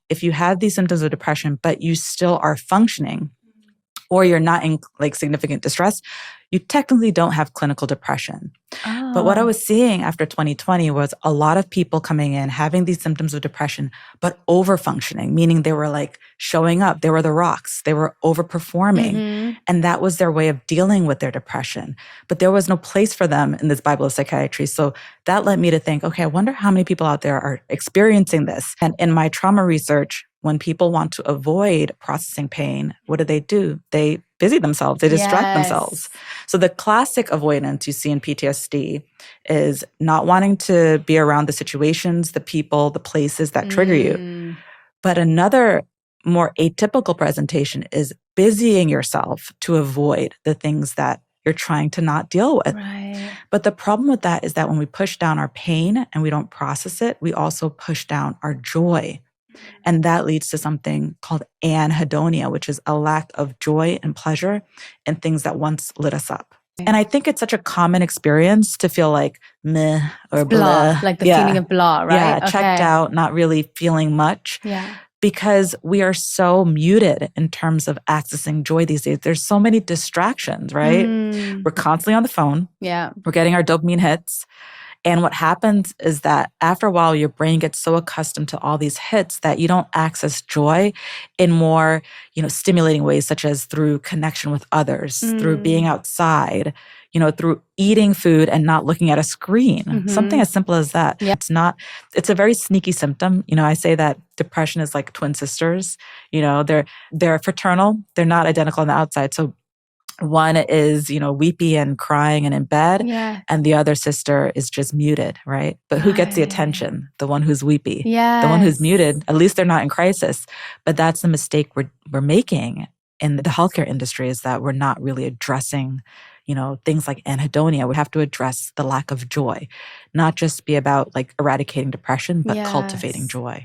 if you have these symptoms of depression, but you still are functioning, or you're not in like significant distress, you technically don't have clinical depression. Oh. But what I was seeing after 2020 was a lot of people coming in having these symptoms of depression, but over-functioning, meaning they were like showing up. They were the rocks. They were overperforming. And that was their way of dealing with their depression. But there was no place for them in this Bible of psychiatry. So that led me to think, okay, I wonder how many people out there are experiencing this. And in my trauma research, when people want to avoid processing pain, what do? They busy themselves. They distract themselves. So the classic avoidance you see in PTSD is not wanting to be around the situations, the people, the places that trigger you. But another more atypical presentation is busying yourself to avoid the things that you're trying to not deal with. Right. But the problem with that is that when we push down our pain and we don't process it, we also push down our joy. And that leads to something called Anhedonia, which is a lack of joy and pleasure in things that once lit us up. And I think it's such a common experience to feel like meh or blah. Like the feeling of blah, right? Yeah, checked out, not really feeling much. Yeah. Because we are so muted in terms of accessing joy these days. There's so many distractions, right? We're constantly on the phone. Yeah. We're getting our dopamine hits. And what happens is that after a while, your brain gets so accustomed to all these hits that you don't access joy in more, stimulating ways, such as through connection with others, through being outside, through eating food and not looking at a screen. Something as simple as that. Yeah. It's a very sneaky symptom. I say that depression is like twin sisters. They're fraternal. They're not identical on the outside. So one is, weepy and crying and in bed, and the other sister is just muted, right? But who gets the attention? The one who's weepy. The one who's muted. At least they're not in crisis. But that's the mistake we're making in the healthcare industry, is that we're not really addressing, things like anhedonia. We have to address the lack of joy, not just be about like eradicating depression, but cultivating joy.